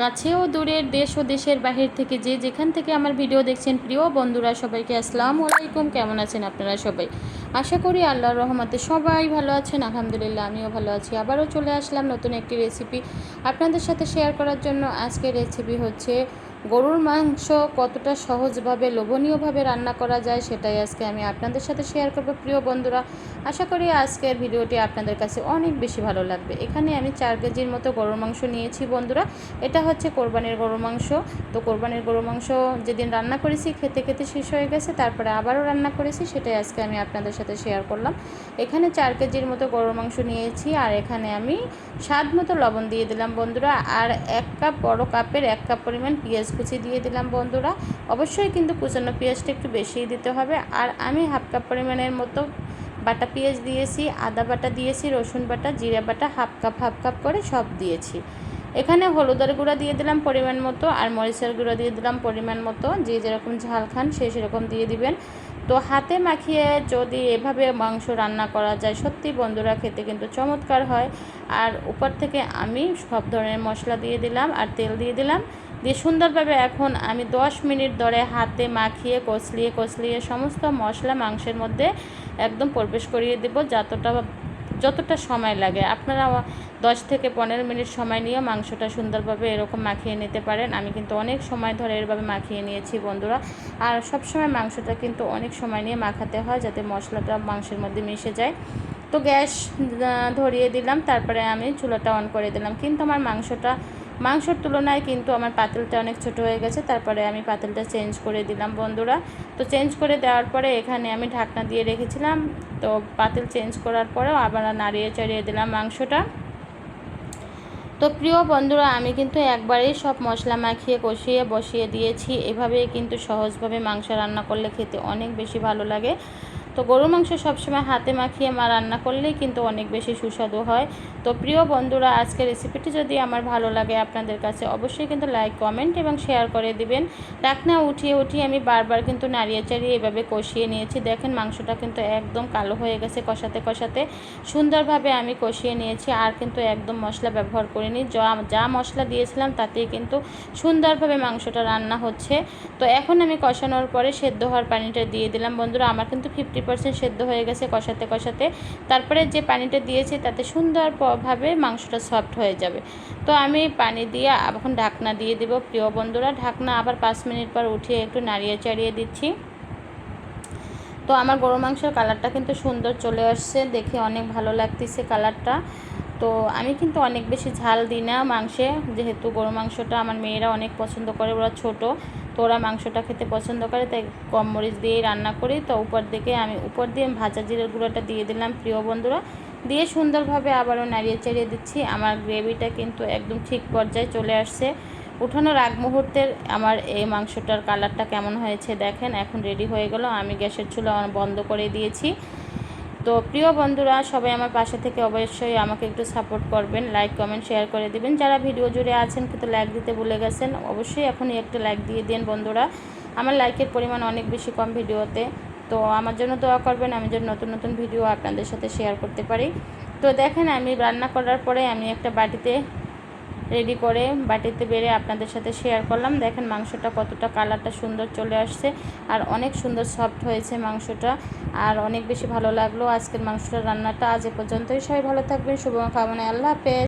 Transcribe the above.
কাছে ও দূরের দেশ ও দেশের বাহির থেকে যে যেখান থেকে আমার ভিডিও দেখছেন প্রিয় বন্ধুরা সবাইকে আসসালামু আলাইকুম। কেমন আছেন আপনারা সবাই? আশা করি আল্লাহর রহমতে সবাই ভালো আছেন। আলহামদুলিল্লাহ আমিও ভালো আছি। আবারও চলে আসলাম নতুন একটি রেসিপি আপনাদের সাথে শেয়ার করার জন্য। আজকের রেসিপি হচ্ছে গরুর মাংস কতটা সহজভাবে লোভনীয়ভাবে রান্না করা যায় সেটাই আজকে আমি আপনাদের সাথে শেয়ার করব প্রিয় বন্ধুরা। আশা করি আজকের ভিডিওটি আপনাদের কাছে অনেক বেশি ভালো লাগবে। এখানে আমি 4 কেজির মতো গরুর মাংস নিয়েছি বন্ধুরা। এটা হচ্ছে কোরবানির গরুর মাংস। তো কোরবানির গরুর মাংস যেদিন রান্না করেছি খেতে খেতে শেষ হয়ে গেছে, তারপরে আবারও রান্না করেছি, সেটাই আজকে আমি আপনাদের সাথে শেয়ার করলাম। এখানে 4 কেজির মতো গরুর মাংস নিয়েছি, আর এখানে আমি স্বাদ মতো লবণ দিয়ে দিলাম বন্ধুরা। আর 1 কাপ, বড় কাপের 1 কাপ পরিমাণ পেঁয়াজ কুচি দিয়ে দিলাম বন্ধুরা। অবশ্যই কিন্তু কুচানো পেঁয়াজটা একটু বেশিই দিতে হবে। আর আমি 1/2 কাপ পরিমাণের মতো বাটা পেঁয়াজ দিয়েছি, আদা বাটা দিয়েছি, রসুন বাটা, জিরা বাটা 1/2 কাপ করে সব দিয়েছি। এখানে হলুদের গুঁড়া দিয়ে দিলাম পরিমাণ মতো, আর মরিচের গুঁড়া দিয়ে দিলাম পরিমাণ মতো। যে যেরকম ঝাল খান সেরকম দিয়ে দিবেন। তো হাতে মাখিয়ে যদি এভাবে মাংস রান্না করা যায়, সত্যি বন্ধুরা খেতে কিন্তু চমৎকার হয়। আর উপর থেকে আমি সব ধরনের মশলা দিয়ে দিলাম আর তেল দিয়ে দিলাম, দিয়ে সুন্দরভাবে এখন আমি 10 মিনিট ধরে হাতে মাখিয়ে কষলিয়ে সমস্ত মশলা মাংসের মধ্যে একদম প্রবেশ করিয়ে দেব। যতটা সময় লাগে আপনারা 10 থেকে 15 মিনিট সময় নিয়ে মাংসটা সুন্দরভাবে এরকম মাখিয়ে নিতে পারেন। আমি কিন্তু অনেক সময় ধরে এভাবে মাখিয়ে নিয়েছি বন্ধুরা। আর সব সময় মাংসটা কিন্তু অনেক সময় নিয়ে মাখাতে হয় যাতে মশলাটা মাংসের মধ্যে মিশে যায়। তো গ্যাস ধরিয়ে দিলাম, তারপরে আমি চুলাটা অন করে দিলাম। কিন্তু আমার মাংসর তুলনায় কিন্তু আমার পাতিলটা অনেক ছোট হয়ে গেছে, তারপরে আমি পাতিলটা চেঞ্জ করে দিলাম বন্ধুরা। তো চেঞ্জ করে দেওয়ার পরে এখানে আমি ঢাকনা দিয়ে রেখেছিলাম। তো পাতিল চেঞ্জ করার পরেও আবার নাড়িয়ে চাড়িয়ে দিলাম মাংসটা। তো প্রিয় বন্ধুরা আমি কিন্তু একবারেই সব মশলা মাখিয়ে কষিয়ে বসিয়ে দিয়েছি। এভাবেই কিন্তু সহজভাবে মাংস রান্না করলে খেতে অনেক বেশি ভালো লাগে। তো গরুর মাংস সবসময় হাতে মাখিয়ে রান্না করলেই কিন্তু অনেক বেশি সুস্বাদু হয়। তো প্রিয় বন্ধুরা আজকের রেসিপিটি যদি আমার ভালো লাগে আপনাদের কাছে, অবশ্যই কিন্তু লাইক, কমেন্ট এবং শেয়ার করে দিবেন। ঢাকনা উঠিয়ে আমি বারবার কিন্তু নাড়িয়ে চাড়িয়ে এভাবে কষিয়ে নিয়েছি। দেখেন মাংসটা কিন্তু একদম কালো হয়ে গেছে কষাতে সুন্দরভাবে আমি কষিয়ে নিয়েছি। আর কিন্তু একদম মশলা ব্যবহার করিনি, যা মশলা দিয়েছিলাম তাতেই কিন্তু সুন্দরভাবে মাংসটা রান্না হচ্ছে। তো এখন আমি কষানোর পরে সেদ্ধ হওয়ার পানিটা দিয়ে দিলাম বন্ধুরা। আমার কিন্তু 50% সেদ্ধ হয়ে গেছে কষাতে। তারপরে যে পানিটা দিয়েছি তাতে সুন্দরভাবে মাংসটা সফট হয়ে যাবে। তো আমি পানি দিয়ে এখন ঢাকনা দিয়ে দেব প্রিয় বন্ধুরা। ঢাকনা আবার 5 মিনিট পর উঠিয়ে একটু নাড়িয়ে চাড়িয়ে দিচ্ছি। তো আমার গরু মাংসের কালারটা কিন্তু সুন্দর চলে আসছে, দেখে অনেক ভালো লাগতেছে কালারটা। তো আমি কিন্তু অনেক বেশি ঝাল দিই না মাংসে, যেহেতু গরু মাংসটা আমার মেয়েরা অনেক পছন্দ করে, ওরা ছোট, তো ওরা মাংসটা খেতে পছন্দ করে, তাই কম মরিচ দিয়েই রান্না করি। তো উপর দিয়ে ভাজা জিরের গুঁড়োটা দিয়ে দিলাম প্রিয় বন্ধুরা, দিয়ে সুন্দরভাবে আবারও নাড়িয়ে চাড়িয়ে দিচ্ছি। আমার গ্রেভিটা কিন্তু একদম ঠিক পর্যায়ে চলে আসছে। উঠানোর আগ মুহূর্তের আমার এই মাংসটার কালারটা কেমন হয়েছে দেখেন। এখন রেডি হয়ে গেল, আমি গ্যাসের চুলা বন্ধ করে দিয়েছি। তো প্রিয় বন্ধুরা সবাই আমার পাশে থেকে অবশ্যই আমাকে একটু সাপোর্ট করবেন, লাইক, কমেন্ট, শেয়ার করে দিবেন। যারা ভিডিও জুড়ে আছেন কিন্তু লাইক দিতে ভুলে গেছেন, অবশ্যই এখনই একটা লাইক দিয়ে দিন বন্ধুরা। আমার লাইকের পরিমাণ অনেক বেশি কম ভিডিওতে। তো আমার জন্য দোয়া করবেন, আমি যেন নতুন ভিডিও আপনাদের সাথে শেয়ার করতে পারি। তো দেখেন আমি রান্না করার পরে আমি একটা বাটিতে রেডি করে বাটিতে বেড়ে আপনাদের সাথে শেয়ার করলাম। দেখেন মাংসটা কতটা কালারটা সুন্দর চলে আসছে, আর অনেক সুন্দর সফট হয়েছে মাংসটা, আর অনেক বেশি ভালো লাগলো আজকের মাংসটার রান্নাটা। আজ এ পর্যন্তই, সবাই ভালো থাকবেন, শুভকামনায়, আল্লাহ হাফেজ।